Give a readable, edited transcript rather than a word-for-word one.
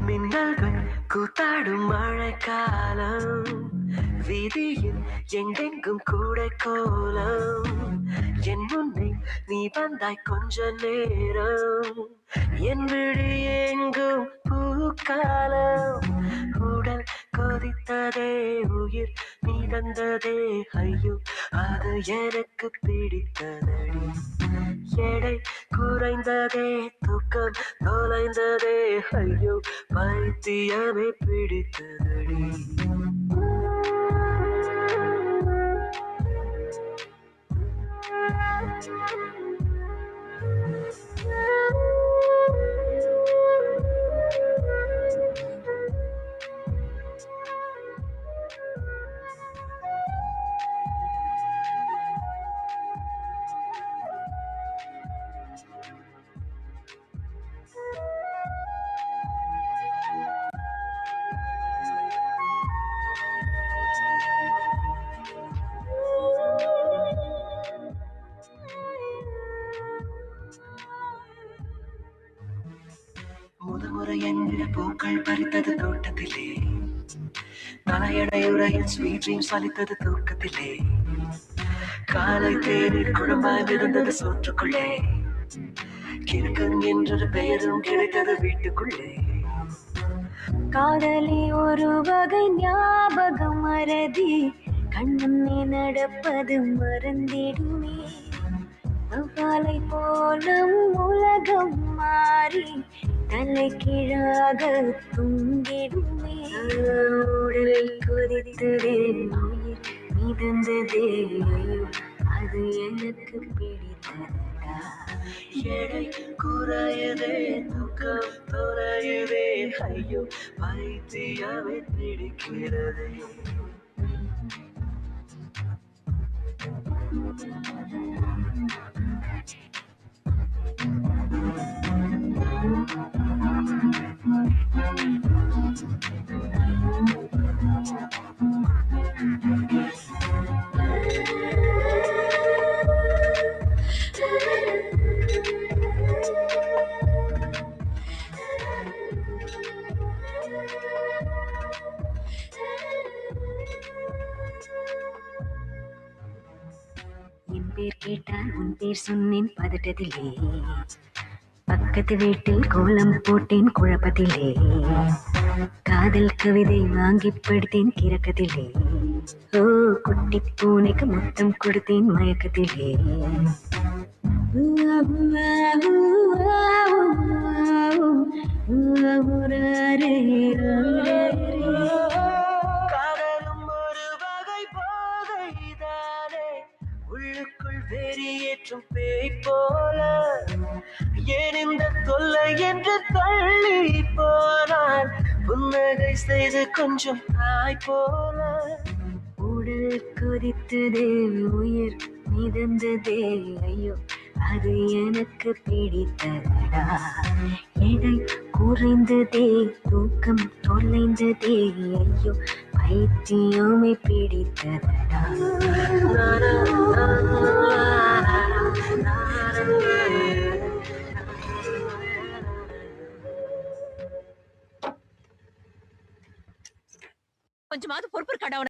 மின்னல்கள் கூத்தாடும் மழைக்காலம் வீதியில் எங்கெங்கும் கூட கோலம் என் முன்னே நீ வந்தாய் கொஞ்ச நேரம் என் விழி எங்கும் பூக்காலம் உடல் கொதித்ததே உயிர் மிதந்ததே ஐயோ அது எனக்கு பிடித்ததடி எடை குறைந்ததே தூக்கம் தொலைந்ததே ஐயோ பைத்தியமே பிடித்ததடி முதமுறை என்னிட பூக்கள் பறித்தது தோட்டத்திலே தலையணையுறையில் ஸ்வீட் ட்ரீம்ஸ் அளித்தது தூக்கத்திலே காலை தேநீர் குழம்பாய் இருந்தது சோற்றுக்குள்ளே கிழக்கன் என்றொரு பெயரும் கிடைத்தது வீட்டுக்குள்ளே காதலி ஒரு வகை ஞாபகம் மறதி கண்முன்னே நடப்பது மறந்திடுமே காலை போலும் உலகம் மாறி தலை கீழாக தூங்கிடுமே உடலில் கொதித்ததே உயிர் மிதந்ததே ஐயோ அது எனக்கு பிடித்ததா எடை குறையதே தூக்கம் தொலையதே ஐயோ பைத்தியமே பிடிக்கிறது என் பேர் கேட்டால் உன் பேர் சொன்னேன் பதட்டத்திலே பக்கத்து வீட்டில் கோலம் போட்டேன் குழப்பத்திலே காதல் கவிதை வாங்கி படித்தேன் கிறக்கத்திலே ஓ குட்டி பூனைக்கு முத்தம் கொடுத்தேன் மயக்கத்திலே காதலும் ஒரு வகை போதைதானே உள்ளுக்குள் வெறியேற்றும் பேய் போல ஏன் இந்த தொல்லை என்று தள்ளி போனால் புன்னகை செய்து கொஞ்சம் தாய் போல உடல் கொதித்ததே உயிர் மிதந்ததே ஐயோ அது எனக்கு பிடித்ததடா எடை குறைந்ததே தூக்கம் தொலைந்ததே ஐயோ பைத்தியமே பிடித்ததடா கொஞ்சமாவது பொறுப்பு கடவுள்